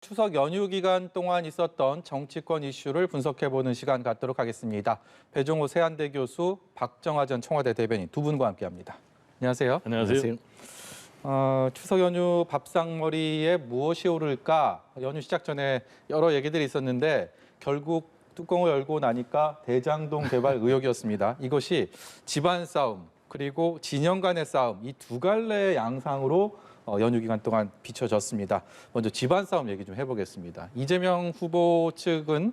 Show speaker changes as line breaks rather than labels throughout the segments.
추석 연휴 기간 동안 있었던 정치권 이슈를 분석해보는 시간 갖도록 하겠습니다. 배종호 세한대 교수, 박정하 전 청와대 대변인 두 분과 함께합니다. 안녕하세요.
안녕하세요.
추석 연휴 밥상머리에 무엇이 오를까? 연휴 시작 전에 여러 얘기들이 있었는데 결국 뚜껑을 열고 나니까 대장동 개발 의혹이었습니다. 이것이 집안 싸움 그리고 진영 간의 싸움 이 두 갈래의 양상으로 연휴 기간 동안 비춰졌습니다. 먼저 집안 싸움 얘기 좀 해보겠습니다. 이재명 후보 측은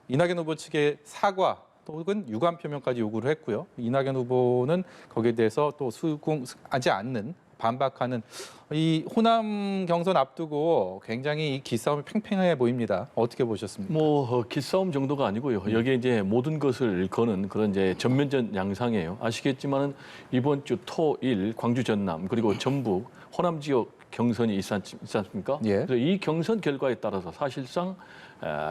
이낙연 후보 측의 사과 혹은 유감 표명까지 요구를 했고요. 이낙연 후보는 거기에 대해서 또 수긍하지 않는 반박하는 이 호남 경선 앞두고 굉장히 이 기싸움이 팽팽해 보입니다. 어떻게 보셨습니까?
기싸움 정도가 아니고요. 여기에 이제 모든 것을 거는 그런 이제 전면전 양상이에요. 아시겠지만은 이번 주 토일 광주 전남 그리고 전북 호남 지역 경선이 있지 않습니까?
예.
그래서 이 경선 결과에 따라서 사실상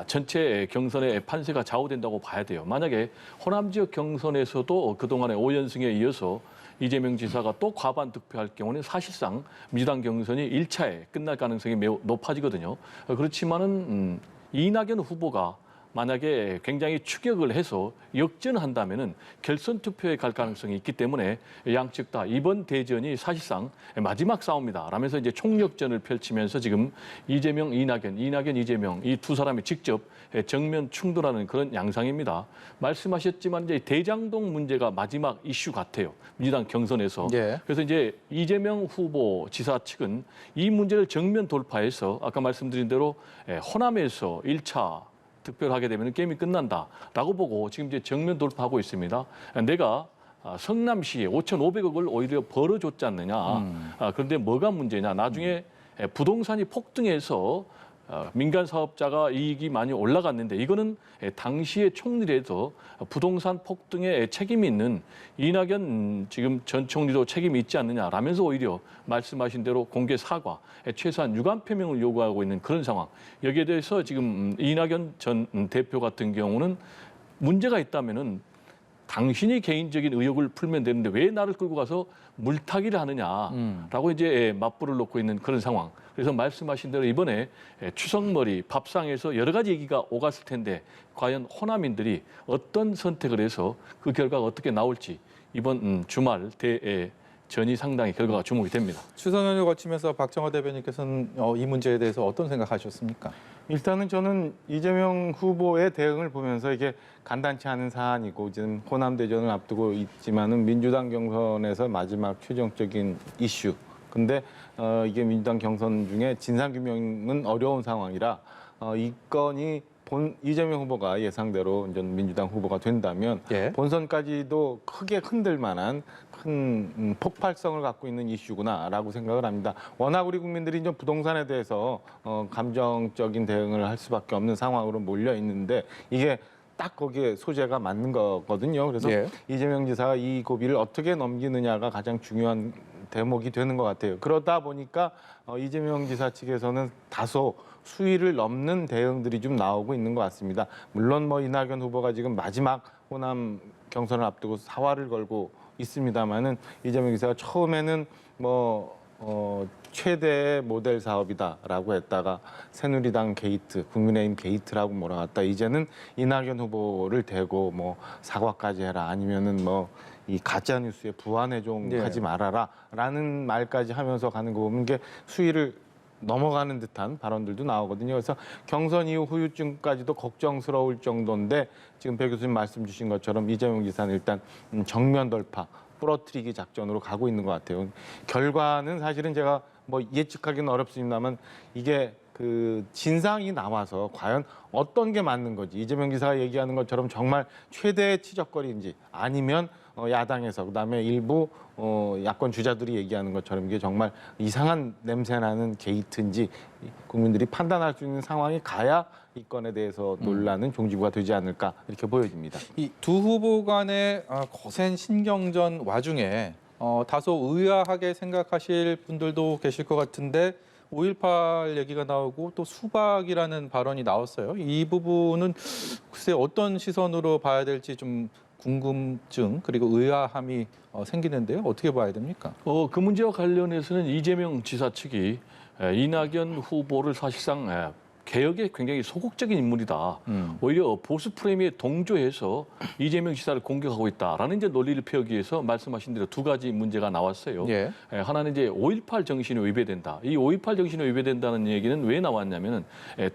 전체 경선의 판세가 좌우된다고 봐야 돼요. 만약에 호남 지역 경선에서도 그동안의 5연승에 이어서 이재명 지사가 또 과반 득표할 경우는 사실상 민주당 경선이 1차에 끝날 가능성이 매우 높아지거든요. 그렇지만은 이낙연 후보가 만약에 굉장히 추격을 해서 역전한다면은 결선 투표에 갈 가능성이 있기 때문에 양측 다 이번 대전이 사실상 마지막 싸움이다. 라면서 이제 총력전을 펼치면서 지금 이재명, 이낙연, 이재명 이 두 사람이 직접 정면 충돌하는 그런 양상입니다. 말씀하셨지만 이제 대장동 문제가 마지막 이슈 같아요. 민주당 경선에서.
예.
그래서 이제 이재명 후보 지사 측은 이 문제를 정면 돌파해서 아까 말씀드린 대로 호남에서 1차 득표를 하게 되면 게임이 끝난다라고 보고 지금 이제 정면 돌파하고 있습니다. 내가 성남시에 5,500억을 오히려 벌어줬지 않느냐. 그런데 뭐가 문제냐. 나중에 부동산이 폭등해서 민간 사업자가 이익이 많이 올라갔는데 이거는 당시의 총리에서 부동산 폭등에 책임이 있는 이낙연 지금 전 총리도 책임이 있지 않느냐라면서 오히려 말씀하신 대로 공개 사과, 최소한 유감 표명을 요구하고 있는 그런 상황. 여기에 대해서 지금 이낙연 전 대표 같은 경우는 문제가 있다면은 당신이 개인적인 의혹을 풀면 되는데 왜 나를 끌고 가서 물타기를 하느냐라고 이제 맞불을 놓고 있는 그런 상황. 그래서 말씀하신 대로 이번에 추석머리 밥상에서 여러 가지 얘기가 오갔을 텐데 과연 호남인들이 어떤 선택을 해서 그 결과가 어떻게 나올지 이번 주말 대전이 상당히 결과가 주목이 됩니다.
추석 연휴 거치면서 박정하 대변인께서는 이 문제에 대해서 어떤 생각하셨습니까?
일단은 저는 이재명 후보의 대응을 보면서 이게 간단치 않은 사안이고 지금 호남 대전을 앞두고 있지만은 민주당 경선에서 마지막 최종적인 이슈. 근데 이게 민주당 경선 중에 진상규명은 어려운 상황이라 이 건이 이재명 후보가 예상대로 이제 민주당 후보가 된다면
예.
본선까지도 크게 흔들 만한 큰 폭발성을 갖고 있는 이슈구나라고 생각을 합니다. 워낙 우리 국민들이 이제 부동산에 대해서 감정적인 대응을 할 수밖에 없는 상황으로 몰려 있는데 이게 딱 거기에 소재가 맞는 거거든요. 그래서
예.
이재명 지사가 이 고비를 어떻게 넘기느냐가 가장 중요한 대목이 되는 것 같아요. 그러다 보니까 이재명 지사 측에서는 다소 수위를 넘는 대응들이 좀 나오고 있는 것 같습니다. 물론 이낙연 후보가 지금 마지막 호남 경선을 앞두고 사활을 걸고 있습니다만은 이재명 지사가 처음에는 최대의 모델 사업이다라고 했다가 새누리당 게이트, 국민의힘 게이트라고 몰아갔다. 이제는 이낙연 후보를 대고 사과까지 해라 아니면은 이 가짜 뉴스에 부안해종하지 말아라라는 말까지 하면서 가는 거 보면 이게 수위를 넘어가는 듯한 발언들도 나오거든요. 그래서 경선 이후 후유증까지도 걱정스러울 정도인데 지금 배 교수님 말씀 주신 것처럼 이재명 지사는 일단 정면 돌파, 부러뜨리기 작전으로 가고 있는 것 같아요. 결과는 사실은 제가 예측하기는 어렵습니다만 이게 그 진상이 나와서 과연 어떤 게 맞는 거지 이재명 지사가 얘기하는 것처럼 정말 최대의 치적거리인지 아니면 야당에서 그다음에 일부 야권 주자들이 얘기하는 것처럼 이게 정말 이상한 냄새나는 게이트인지 국민들이 판단할 수 있는 상황이 가야 이 건에 대해서 논란은 종지부가 되지 않을까 이렇게 보여집니다.
이 두 후보 간의 거센 신경전 와중에 다소 의아하게 생각하실 분들도 계실 것 같은데 5.18 얘기가 나오고 또 수박이라는 발언이 나왔어요. 이 부분은 글쎄 어떤 시선으로 봐야 될지 좀 궁금증 그리고 의아함이 생기는데요. 어떻게 봐야 됩니까?
그 문제와 관련해서는 이재명 지사 측이 이낙연 후보를 사실상 개혁에 굉장히 소극적인 인물이다. 오히려 보수 프레임에 동조해서 이재명 지사를 공격하고 있다라는 이제 논리를 펴기 위해서 말씀하신 대로 두 가지 문제가 나왔어요.
예.
하나는 이제 5.18 정신에 위배된다. 이 5.18 정신에 위배된다는 얘기는 왜 나왔냐면은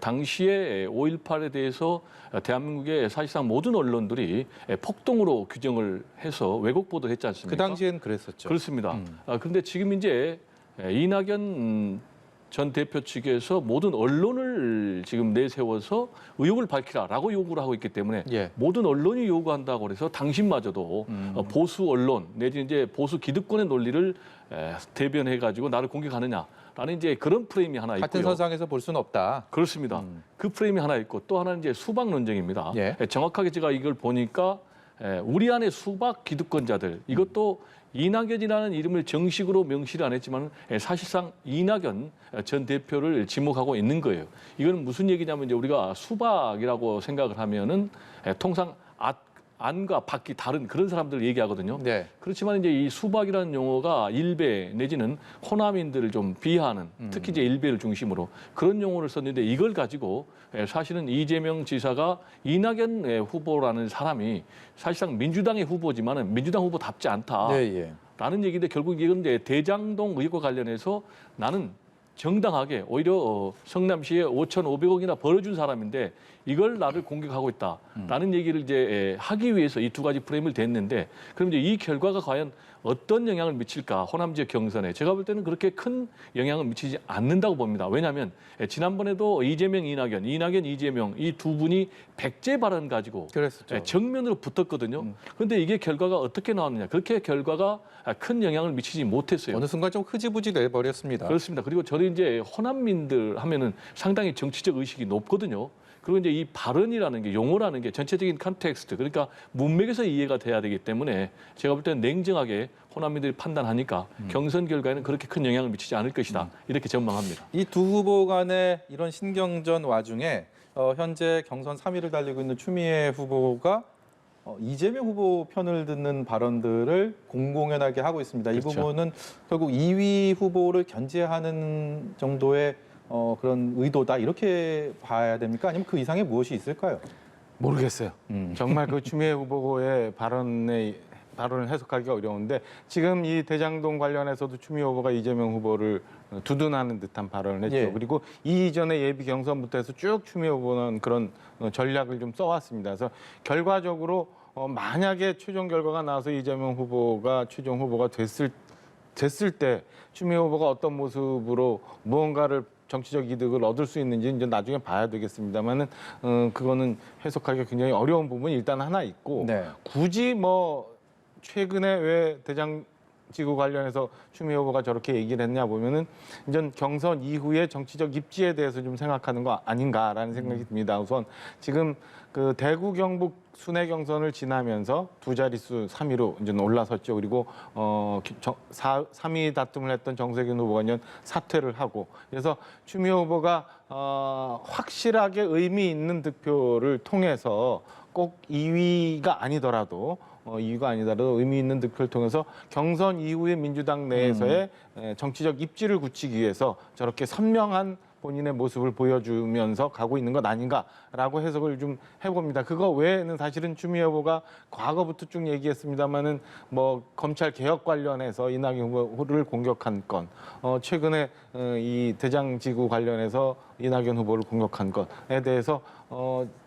당시에 5.18에 대해서 대한민국의 사실상 모든 언론들이 폭동으로 규정을 해서 왜곡 보도를 했지 않습니까?
그 당시엔 그랬었죠.
그렇습니다. 그런데 지금 이제 이낙연 전 대표 측에서 모든 언론을 지금 내세워서 의혹을 밝히라라고 요구를 하고 있기 때문에
예.
모든 언론이 요구한다고 그래서 당신마저도 보수 언론 내지 이제 보수 기득권의 논리를 대변해 가지고 나를 공격하느냐라는 이제 그런 프레임이 하나 있고요.
같은 선상에서 볼 수는 없다.
그렇습니다. 그 프레임이 하나 있고 또 하나는 이제 수박 논쟁입니다.
예.
정확하게 제가 이걸 보니까 우리 안에 수박 기득권자들 이것도 이낙연이라는 이름을 정식으로 명시를 안 했지만 사실상 이낙연 전 대표를 지목하고 있는 거예요. 이건 무슨 얘기냐면 이제 우리가 수박이라고 생각을 하면은 통상 안과 밖이 다른 그런 사람들을 얘기하거든요.
네.
그렇지만 이제 이 수박이라는 용어가 일베 내지는 호남인들을 좀 비하하는 특히 이제 일베를 중심으로 그런 용어를 썼는데 이걸 가지고 사실은 이재명 지사가 이낙연 후보라는 사람이 사실상 민주당의 후보지만은 민주당 후보답지 않다.
네, 예.
라는 얘기인데 결국 이건 이제 대장동 의혹과 관련해서 나는 정당하게 오히려 성남시에 5,500억이나 벌어준 사람인데 이걸 나를 공격하고 있다라는 얘기를 이제 하기 위해서 이 두 가지 프레임을 댔는데 그럼 이제 이 결과가 과연 어떤 영향을 미칠까 호남 지역 경선에 제가 볼 때는 그렇게 큰 영향을 미치지 않는다고 봅니다. 왜냐하면 지난번에도 이재명, 이낙연, 이재명 이 두 분이 백제 발언 가지고
그랬었죠.
정면으로 붙었거든요. 그런데 이게 결과가 어떻게 나왔느냐? 그렇게 결과가 큰 영향을 미치지 못했어요.
어느 순간 좀 흐지부지 내버렸습니다.
그렇습니다. 그리고 저는 이제 호남민들 하면은 상당히 정치적 의식이 높거든요. 그리고 이제 이 발언이라는 게 용어라는 게 전체적인 컨텍스트 그러니까 문맥에서 이해가 돼야 되기 때문에 제가 볼 때는 냉정하게 호남민들이 판단하니까 경선 결과에는 그렇게 큰 영향을 미치지 않을 것이다 이렇게 전망합니다.
이 두 후보 간의 이런 신경전 와중에 현재 경선 3위를 달리고 있는 추미애 후보가 이재명 후보 편을 듣는 발언들을 공공연하게 하고 있습니다.
그렇죠.
이 부분은 결국 2위 후보를 견제하는 정도의 그런 의도다 이렇게 봐야 됩니까? 아니면 그 이상의 무엇이 있을까요?
모르겠어요. 정말 그 추미애 후보의 발언을 해석하기가 어려운데 지금 이 대장동 관련해서도 추미애 후보가 이재명 후보를 두둔하는 듯한 발언을 했죠.
예.
그리고 이전에 예비 경선부터 해서 쭉 추미애 후보는 그런 전략을 좀 써왔습니다. 그래서 결과적으로 만약에 최종 결과가 나와서 이재명 후보가 최종 후보가 됐을 때 추미애 후보가 어떤 모습으로 무언가를 정치적 이득을 얻을 수 있는지 이제 나중에 봐야 되겠습니다만은 그거는 해석하기가 굉장히 어려운 부분이 일단 하나 있고
네.
굳이 뭐 최근에 왜 대장지구 관련해서 추미애 후보가 저렇게 얘기를 했냐 보면은 이제 경선 이후에 정치적 입지에 대해서 좀 생각하는 거 아닌가라는 생각이 듭니다. 우선 지금 그 대구 경북 순회 경선을 지나면서 두 자릿수 3위로 이제 올라섰죠. 그리고 3위 다툼을 했던 정세균 후보가 이제 사퇴를 하고 그래서 추미애 후보가 확실하게 의미 있는 득표를 통해서 꼭 2위가 아니더라도 의미 있는 득표를 통해서 경선 이후에 민주당 내에서의 정치적 입지를 굳히기 위해서 저렇게 선명한 본인의 모습을 보여주면서 가고 있는 것 아닌가라고 해석을 좀 해봅니다. 그거 외에는 사실은 추미애 후보가 과거부터 쭉 얘기했습니다마는 뭐 검찰 개혁 관련해서 이낙연 후보를 공격한 건, 최근에 이 대장지구 관련해서 이낙연 후보를 공격한 것에 대해서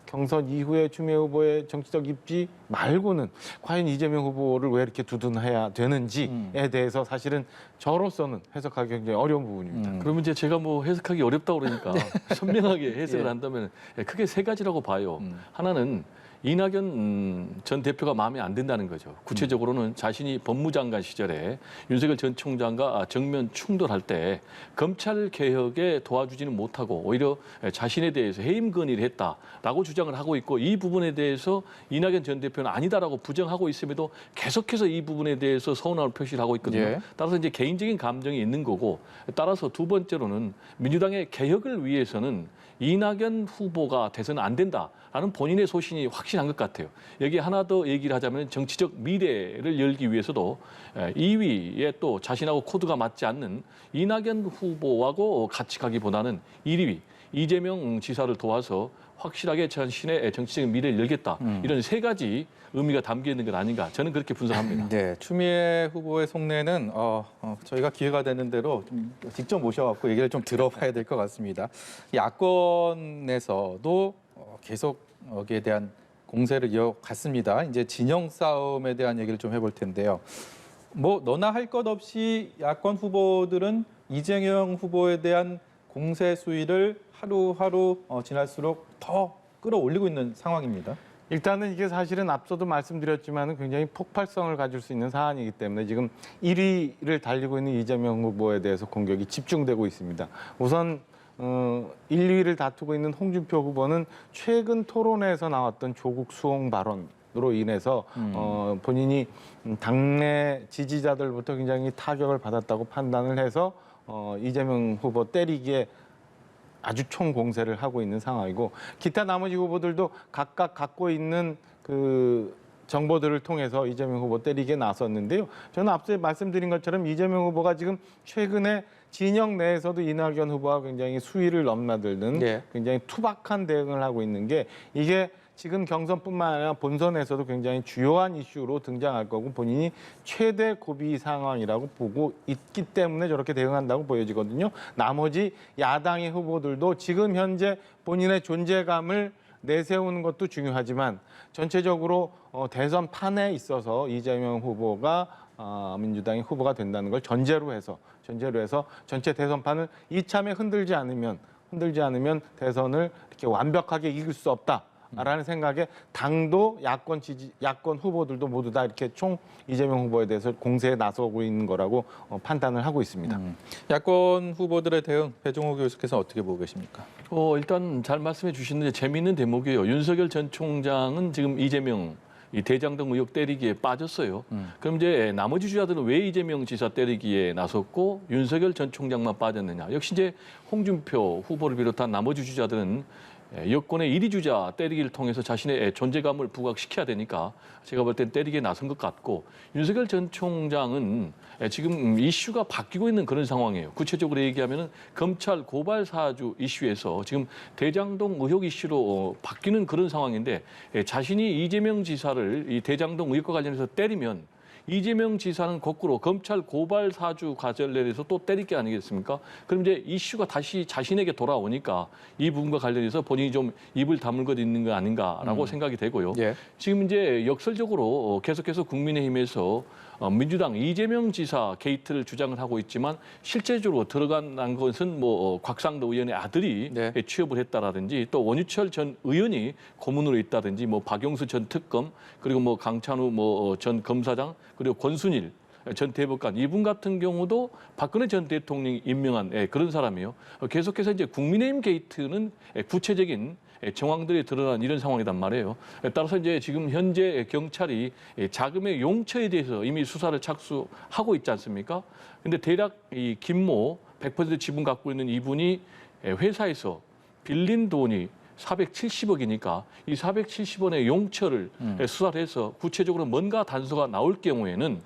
경선 이후에 추미애 후보의 정치적 입지 말고는 과연 이재명 후보를 왜 이렇게 두둔해야 되는지에 대해서 사실은 저로서는 해석하기 굉장히 어려운 부분입니다.
그러면 이제 제가 뭐 해석하기 어렵다고 그러니까 선명하게 해석을 한다면 크게 세 가지라고 봐요. 하나는 이낙연 전 대표가 마음에 안 든다는 거죠. 구체적으로는 자신이 법무장관 시절에 윤석열 전 총장과 정면 충돌할 때 검찰 개혁에 도와주지는 못하고 오히려 자신에 대해서 해임 건의를 했다라고 주장을 하고 있고 이 부분에 대해서 이낙연 전 대표는 아니다라고 부정하고 있음에도 계속해서 이 부분에 대해서 서운함을 표시를 하고 있거든요.
예.
따라서 이제 개인적인 감정이 있는 거고 따라서 두 번째로는 민주당의 개혁을 위해서는 이낙연 후보가 돼서는 안 된다라는 본인의 소신이 확실한 것 같아요. 여기 하나 더 얘기를 하자면 정치적 미래를 열기 위해서도 2위에 또 자신하고 코드가 맞지 않는 이낙연 후보하고 같이 가기보다는 1위 이재명 지사를 도와서 확실하게 자신의 정치적인 미래를 열겠다. 이런 세 가지 의미가 담겨 있는 것 아닌가. 저는 그렇게 분석합니다.
네, 추미애 후보의 속내는 저희가 기회가 되는 대로 좀 직접 모셔갖고 얘기를 좀 들어봐야 될 것 같습니다. 야권에서도 계속 여기에 대한 공세를 이어갔습니다. 이제 진영 싸움에 대한 얘기를 좀 해볼 텐데요. 뭐 너나 할 것 없이 야권 후보들은 이재명 후보에 대한 공세 수위를 하루하루 지날수록 더 끌어올리고 있는 상황입니다.
일단은 이게 사실은 앞서도 말씀드렸지만 굉장히 폭발성을 가질 수 있는 사안이기 때문에 지금 1위를 달리고 있는 이재명 후보에 대해서 공격이 집중되고 있습니다. 우선 1, 2위를 다투고 있는 홍준표 후보는 최근 토론회에서 나왔던 조국 수홍 발언으로 인해서 본인이 당내 지지자들부터 굉장히 타격을 받았다고 판단을 해서 이재명 후보 때리기에 아주 총공세를 하고 있는 상황이고 기타 나머지 후보들도 각각 갖고 있는 그 정보들을 통해서 이재명 후보 때리기에 나섰는데요. 저는 앞서 말씀드린 것처럼 이재명 후보가 지금 최근에 진영 내에서도 이낙연 후보와 굉장히 수위를 넘나들는
예.
굉장히 투박한 대응을 하고 있는 게 이게 지금 경선뿐만 아니라 본선에서도 굉장히 주요한 이슈로 등장할 거고 본인이 최대 고비 상황이라고 보고 있기 때문에 저렇게 대응한다고 보여지거든요. 나머지 야당의 후보들도 지금 현재 본인의 존재감을 내세우는 것도 중요하지만 전체적으로 대선 판에 있어서 이재명 후보가 민주당의 후보가 된다는 걸 전제로 해서 전체 대선판을 이참에 흔들지 않으면 대선을 이렇게 완벽하게 이길 수 없다. 라는 생각에 당도 야권 후보들도 모두 다 이렇게 총 이재명 후보에 대해서 공세에 나서고 있는 거라고 판단을 하고 있습니다.
야권 후보들의 대응 배종호 교수께서 어떻게 보고 계십니까?
일단 잘 말씀해 주시는데 재미있는 대목이에요. 윤석열 전 총장은 지금 이재명 이 대장동 의혹 때리기에 빠졌어요. 그럼 이제 나머지 주자들은 왜 이재명 지사 때리기에 나섰고 윤석열 전 총장만 빠졌느냐? 역시 이제 홍준표 후보를 비롯한 나머지 주자들은 여권의 1위 주자 때리기를 통해서 자신의 존재감을 부각시켜야 되니까 제가 볼 땐 때리기에 나선 것 같고 윤석열 전 총장은 지금 이슈가 바뀌고 있는 그런 상황이에요. 구체적으로 얘기하면 검찰 고발 사주 이슈에서 지금 대장동 의혹 이슈로 바뀌는 그런 상황인데 자신이 이재명 지사를 이 대장동 의혹과 관련해서 때리면 이재명 지사는 거꾸로 검찰 고발 사주 관련해서 또 때릴 게 아니겠습니까? 그럼 이제 이슈가 다시 자신에게 돌아오니까 이 부분과 관련해서 본인이 좀 입을 다물 것 있는 거 아닌가라고 생각이 되고요.
예.
지금 이제 역설적으로 계속해서 국민의힘에서 민주당 이재명 지사 게이트를 주장을 하고 있지만 실제적으로 들어간 것은 뭐 곽상도 의원의 아들이
네.
취업을 했다라든지 또 원유철 전 의원이 고문으로 있다든지 뭐 박영수 전 특검 그리고 뭐 강찬우 뭐 전 검사장 그리고 권순일 전 대법관 이분 같은 경우도 박근혜 전 대통령이 임명한 그런 사람이에요. 계속해서 이제 국민의힘 게이트는 구체적인 정황들이 드러난 이런 상황이란 말이에요. 따라서 이제 지금 현재 경찰이 자금의 용처에 대해서 이미 수사를 착수하고 있지 않습니까? 근데 대략 이 김모 100% 지분 갖고 있는 이분이 회사에서 빌린 돈이 470억이니까 이 470원의 용처를 수사를 해서 구체적으로 뭔가 단서가 나올 경우에는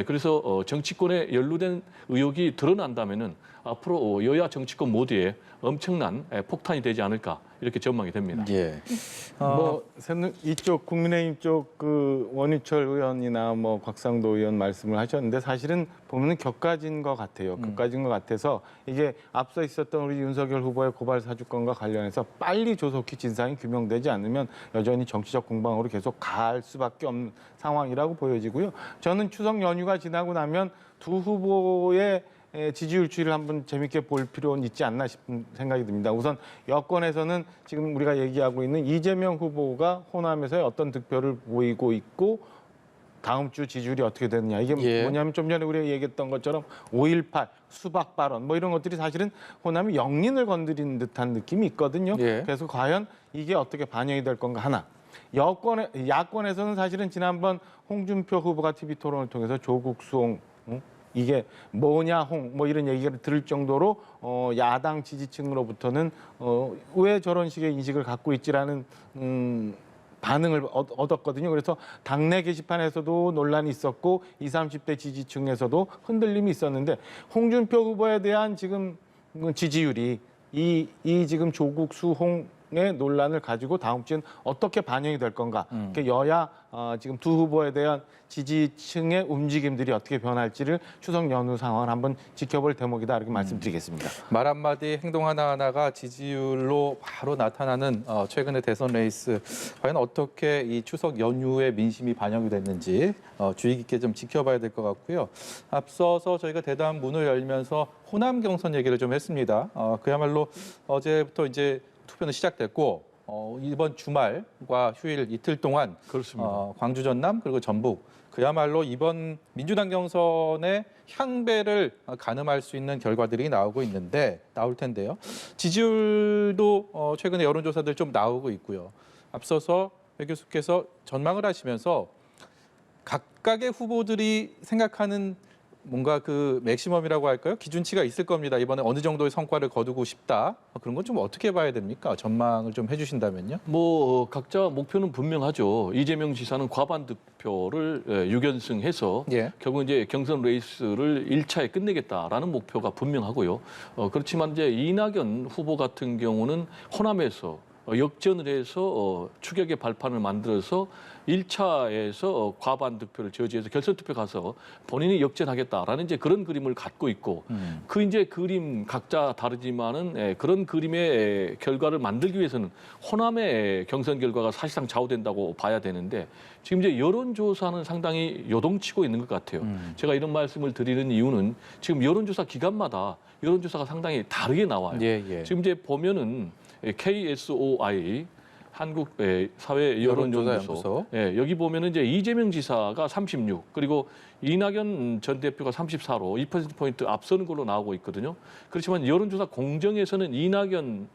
그래서 정치권에 연루된 의혹이 드러난다면은 앞으로 여야 정치권 모두에 엄청난 폭탄이 되지 않을까 이렇게 전망이 됩니다.
예.
이쪽 국민의힘 쪽 그 원유철 의원이나 뭐 곽상도 의원 말씀을 하셨는데 사실은 보면은 격가진 것 같아요. 격가진 것 같아서 이게 앞서 있었던 우리 윤석열 후보의 고발 사주권과 관련해서 빨리 조속히 진상이 규명되지 않으면 여전히 정치적 공방으로 계속 갈 수밖에 없는 상황이라고 보여지고요. 저는 추석 연휴가 지나고 나면 두 후보의 지지율 추이를 한번 재밌게 볼 필요는 있지 않나 싶은 생각이 듭니다. 우선 여권에서는 지금 우리가 얘기하고 있는 이재명 후보가 호남에서의 어떤 득표를 보이고 있고 다음 주 지지율이 어떻게 되느냐. 이게
예.
뭐냐면 좀 전에 우리가 얘기했던 것처럼 5.18 수박 발언 뭐 이런 것들이 사실은 호남이 영린을 건드리는 듯한 느낌이 있거든요.
예.
그래서 과연 이게 어떻게 반영이 될 건가 하나. 야권에서는 사실은 지난번 홍준표 후보가 TV 토론을 통해서 조국 수홍 이게 뭐냐 뭐 이런 얘기를 들을 정도로 야당 지지층으로부터는 왜 저런 식의 인식을 갖고 있지라는 반응을 얻었거든요. 그래서 당내 게시판에서도 논란이 있었고 20, 30대 지지층에서도 흔들림이 있었는데 홍준표 후보에 대한 지금 지지율이 지금 조국 수홍의 논란을 가지고 다음 주엔 어떻게 반영이 될 건가? 여야 지금 두 후보에 대한 지지층의 움직임들이 어떻게 변할지를 추석 연휴 상황을 한번 지켜볼 대목이다 이렇게 말씀드리겠습니다.
말 한마디 행동 하나하나가 지지율로 바로 나타나는 최근의 대선 레이스 과연 어떻게 이 추석 연휴의 민심이 반영이 됐는지 주의 깊게 좀 지켜봐야 될 것 같고요. 앞서서 저희가 대담 문을 열면서 호남 경선 얘기를 좀 했습니다. 그야말로 어제부터 이제 투표는 시작됐고 이번 주말과 휴일 이틀 동안
그렇습니다.
광주 전남 그리고 전북 그야말로 이번 민주당 경선의 향배를 가늠할 수 있는 결과들이 나올 텐데요. 지지율도 최근에 여론조사들 좀 나오고 있고요. 앞서서 배 교수께서 전망을 하시면서 각각의 후보들이 생각하는 뭔가 그 맥시멈이라고 할까요? 기준치가 있을 겁니다. 이번에 어느 정도의 성과를 거두고 싶다. 그런 건 좀 어떻게 봐야 됩니까? 전망을 좀 해주신다면요.
각자 목표는 분명하죠. 이재명 지사는 과반 득표를 6연승해서
예.
결국 이제 경선 레이스를 1차에 끝내겠다라는 목표가 분명하고요. 그렇지만 이제 이낙연 후보 같은 경우는 호남에서 역전을 해서 추격의 발판을 만들어서 1차에서 과반 득표를 저지해서 결선 투표 가서 본인이 역전하겠다라는 이제 그런 그림을 갖고 있고 그 이제 그림 각자 다르지만은 그런 그림의 결과를 만들기 위해서는 호남의 경선 결과가 사실상 좌우된다고 봐야 되는데 지금 이제 여론조사는 상당히 요동치고 있는 것 같아요. 제가 이런 말씀을 드리는 이유는 지금 여론조사 기간마다 여론조사가 상당히 다르게 나와요.
예.
지금 이제 보면은 KSOI 한국 사회 여론조사연구소 여기 보면은 이제 이재명 지사가 36 그리고 이낙연 전 대표가 34로 2%포인트 앞서는 걸로 나오고 있거든요. 그렇지만 여론조사 공정에서는 이낙연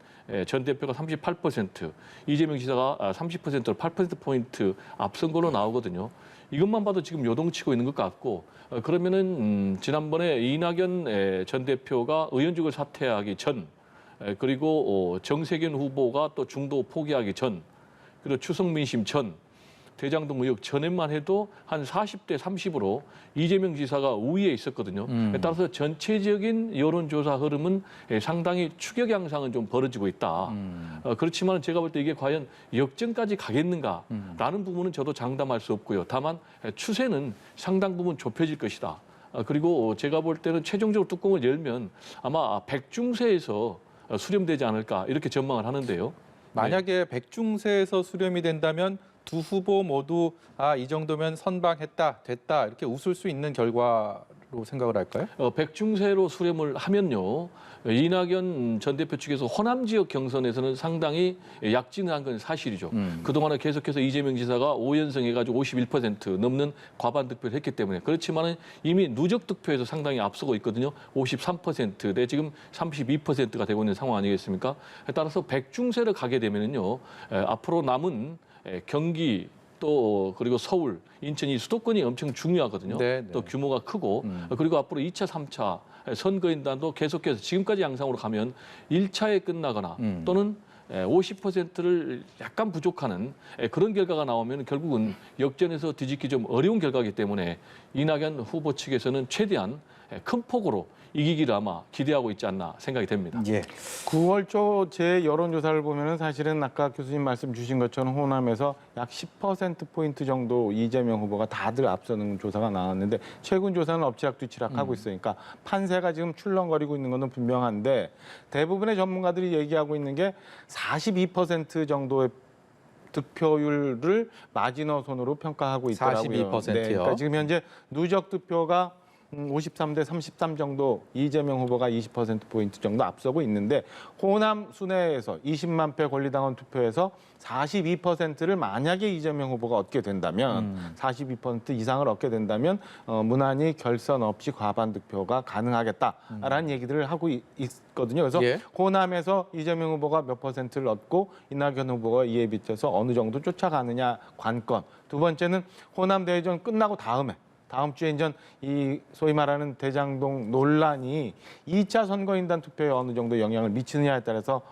전 대표가 38%, 이재명 지사가 30%로 8%포인트 앞선 걸로 나오거든요. 이것만 봐도 지금 요동치고 있는 것 같고 그러면은 지난번에 이낙연 전 대표가 의원직을 사퇴하기 전 그리고 정세균 후보가 또 중도 포기하기 전 그리고 추석 민심 전 대장동 의혹 전에만 해도 한 40대 30으로 이재명 지사가 우위에 있었거든요. 따라서 전체적인 여론조사 흐름은 상당히 추격 양상은 좀 벌어지고 있다. 그렇지만 제가 볼 때 이게 과연 역전까지 가겠는가라는 부분은 저도 장담할 수 없고요. 다만 추세는 상당 부분 좁혀질 것이다. 그리고 제가 볼 때는 최종적으로 뚜껑을 열면 아마 백중세에서 수렴되지 않을까 이렇게 전망을 하는데요.
만약에 백중세에서 수렴이 된다면 두 후보 모두 이 정도면 선방했다, 됐다 이렇게 웃을 수 있는 결과로 생각을 할까요?
백중세로 수렴을 하면요. 이낙연 전 대표 측에서 호남 지역 경선에서는 상당히 약진을 한 건 사실이죠. 그동안은 계속해서 이재명 지사가 5연승 해가지고 51% 넘는 과반 득표를 했기 때문에 그렇지만은 이미 누적 득표에서 상당히 앞서고 있거든요. 53%대 지금 32%가 되고 있는 상황 아니겠습니까? 따라서 백중세를 가게 되면은요. 앞으로 남은 경기 또 그리고 서울, 인천이 수도권이 엄청 중요하거든요.
네.
또 규모가 크고 그리고 앞으로 2차, 3차 선거인단도 계속해서 지금까지 양상으로 가면 1차에 끝나거나 또는 50%를 약간 부족하는 그런 결과가 나오면 결국은 역전해서 뒤집기 좀 어려운 결과이기 때문에 이낙연 후보 측에서는 최대한 큰 폭으로 이기기를 아마 기대하고 있지 않나 생각이 됩니다.
예.
9월 초 제 여론조사를 보면은 사실은 아까 교수님 말씀 주신 것처럼 호남에서 약 10%포인트 정도 이재명 후보가 다들 앞서는 조사가 나왔는데 최근 조사는 엎치락뒤치락하고 있으니까 판세가 지금 출렁거리고 있는 것은 분명한데 대부분의 전문가들이 얘기하고 있는 게 42% 정도의 득표율을 마지노선으로 평가하고 있더라고요.
42%요?
그러니까 지금 현재 누적 득표가 53대 33 정도 이재명 후보가 20%포인트 정도 앞서고 있는데 호남 순회에서 20만 표 권리당원 투표에서 42%를 만약에 이재명 후보가 얻게 된다면 42% 이상을 얻게 된다면 무난히 결선 없이 과반 득표가 가능하겠다라는 얘기들을 하고 있거든요. 그래서
예.
호남에서 이재명 후보가 몇 퍼센트를 얻고 이낙연 후보가 이에 비춰서 어느 정도 쫓아가느냐 관건. 두 번째는 호남 대전 끝나고 다음 주에 이제 이 소위 말하는 대장동 논란이 2차 선거인단 투표에 어느 정도 영향을 미치느냐에 따라서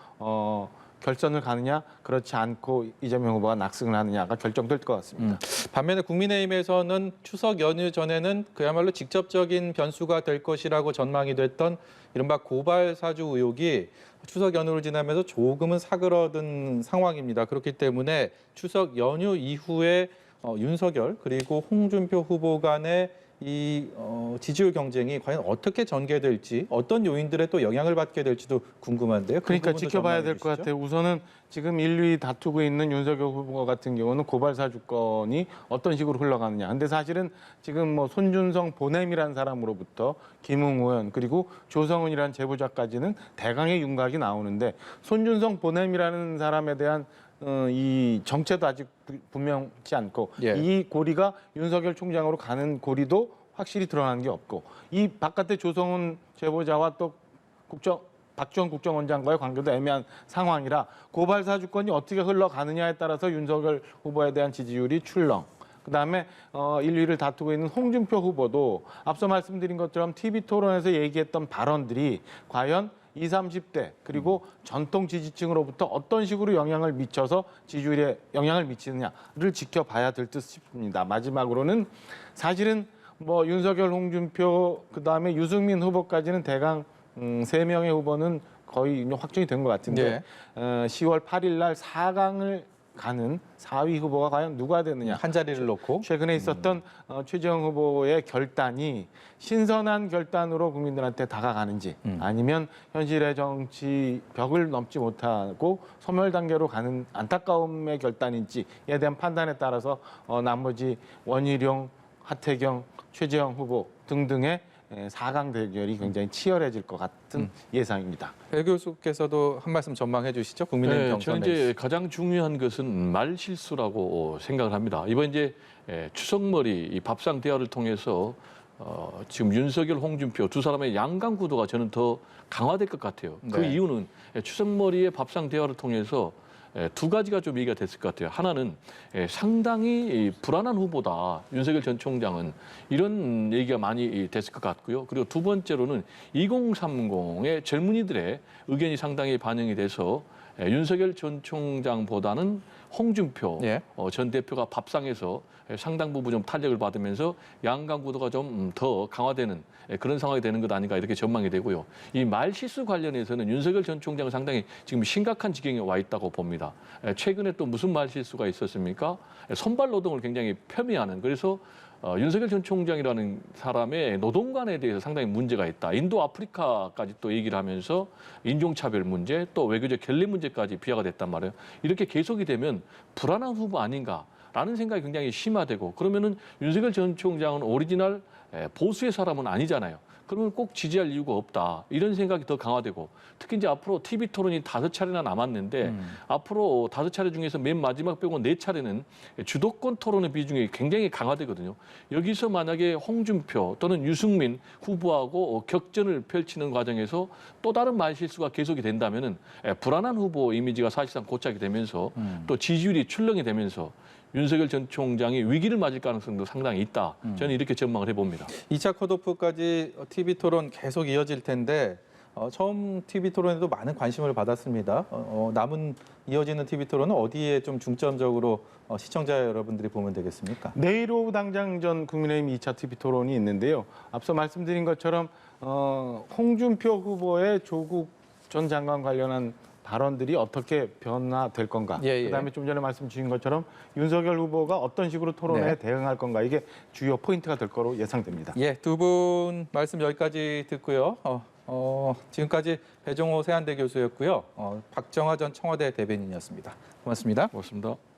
결선을 가느냐, 그렇지 않고 이재명 후보가 낙승을 하느냐가 결정될 것 같습니다.
반면에 국민의힘에서는 추석 연휴 전에는 그야말로 직접적인 변수가 될 것이라고 전망이 됐던 이른바 고발 사주 의혹이 추석 연휴를 지나면서 조금은 사그러든 상황입니다. 그렇기 때문에 추석 연휴 이후에 윤석열 그리고 홍준표 후보 간의 이 지지율 경쟁이 과연 어떻게 전개될지, 어떤 요인들에 또 영향을 받게 될지도 궁금한데요. 그
그러니까
부분도
지켜봐야
전망해
될 것
주시죠.
같아요. 우선은 지금 1, 2위 다투고 있는 윤석열 후보 같은 경우는 고발 사주권이 어떤 식으로 흘러가느냐. 근데 사실은 지금 뭐 손준성 보냄이라는 사람으로부터 김웅 의원 그리고 조성은이라는 제보자까지는 대강의 윤곽이 나오는데 손준성 보냄이라는 사람에 대한 이 정체도 아직 분명치 않고
예.
이 고리가 윤석열 총장으로 가는 고리도 확실히 드러나는 게 없고 이 바깥에 조성은 제보자와 또 박지원 국정원장과의 관계도 애매한 상황이라 고발 사주권이 어떻게 흘러가느냐에 따라서 윤석열 후보에 대한 지지율이 출렁. 그다음에 1, 2위를 다투고 있는 홍준표 후보도 앞서 말씀드린 것처럼 TV 토론에서 얘기했던 발언들이 과연 20, 30대 그리고 전통 지지층으로부터 어떤 식으로 영향을 미쳐서 지지율에 영향을 미치느냐를 지켜봐야 될 듯 싶습니다. 마지막으로는 사실은 뭐 윤석열, 홍준표 그다음에 유승민 후보까지는 대강 3명의 후보는 거의 확정이 된 것 같은데 10월 8일 날 4강을 가는 4위 후보가 과연 누가 되느냐.
한 자리를 놓고
최근에 있었던 최재형 후보의 결단이 신선한 결단으로 국민들한테 다가가는지 아니면 현실의 정치 벽을 넘지 못하고 소멸 단계로 가는 안타까움의 결단인지에 대한 판단에 따라서 나머지 원희룡, 하태경, 최재형 후보 등등의 4강 대결이 굉장히 치열해질 것 같은 예상입니다.
배 교수께서도 한 말씀 전망해 주시죠. 국민의힘
네,
경선
저는 이제 가장 중요한 것은 말 실수라고 생각을 합니다. 이번 이제 추석머리 이 밥상 대화를 통해서 지금 윤석열, 홍준표 두 사람의 양강 구도가 저는 더 강화될 것 같아요. 그
네.
이유는 추석머리의 밥상 대화를 통해서 두 가지가 좀 얘기가 됐을 것 같아요. 하나는 상당히 불안한 후보다. 윤석열 전 총장은 이런 얘기가 많이 됐을 것 같고요. 그리고 두 번째로는 2030의 젊은이들의 의견이 상당히 반영이 돼서 윤석열 전 총장보다는 홍준표 전 대표가 밥상에서 상당 부분 좀 탄력을 받으면서 양강 구도가 좀 더 강화되는 그런 상황이 되는 것 아닌가 이렇게 전망이 되고요. 이 말실수 관련해서는 윤석열 전 총장은 상당히 지금 심각한 지경에 와 있다고 봅니다. 최근에 또 무슨 말실수가 있었습니까? 선발 노동을 굉장히 폄훼하는 그래서 윤석열 전 총장이라는 사람의 노동관에 대해서 상당히 문제가 있다. 인도 아프리카까지 또 얘기를 하면서 인종차별 문제 또 외교적 결례 문제까지 비화가 됐단 말이에요. 이렇게 계속이 되면 불안한 후보 아닌가라는 생각이 굉장히 심화되고 그러면은 윤석열 전 총장은 오리지널 보수의 사람은 아니잖아요. 그러면 꼭 지지할 이유가 없다. 이런 생각이 더 강화되고 특히 이제 앞으로 TV 토론이 5차례나 남았는데 앞으로 5차례 중에서 맨 마지막 빼고 4차례는 주도권 토론의 비중이 굉장히 강화되거든요. 여기서 만약에 홍준표 또는 유승민 후보하고 격전을 펼치는 과정에서 또 다른 말실수가 계속이 된다면은 불안한 후보 이미지가 사실상 고착이 되면서 또 지지율이 출렁이 되면서 윤석열 전 총장이 위기를 맞을 가능성도 상당히 있다. 저는 이렇게 전망을 해봅니다.
2차 컷오프까지 TV 토론 계속 이어질 텐데 처음 TV 토론에도 많은 관심을 받았습니다. 남은 이어지는 TV 토론은 어디에 좀 중점적으로 시청자 여러분들이 보면 되겠습니까?
내일 오후 당장 전 국민의힘 2차 TV 토론이 있는데요. 앞서 말씀드린 것처럼 홍준표 후보의 조국 전 장관 관련한 발언들이 어떻게 변화될 건가. 그다음에 좀 전에 말씀 주신 것처럼 윤석열 후보가 어떤 식으로 토론에 대응할 건가. 이게 주요 포인트가 될 거로 예상됩니다.
예, 두 분 말씀 여기까지 듣고요. 지금까지 배종호 세한대 교수였고요. 박정화 전 청와대 대변인이었습니다. 고맙습니다.
고맙습니다.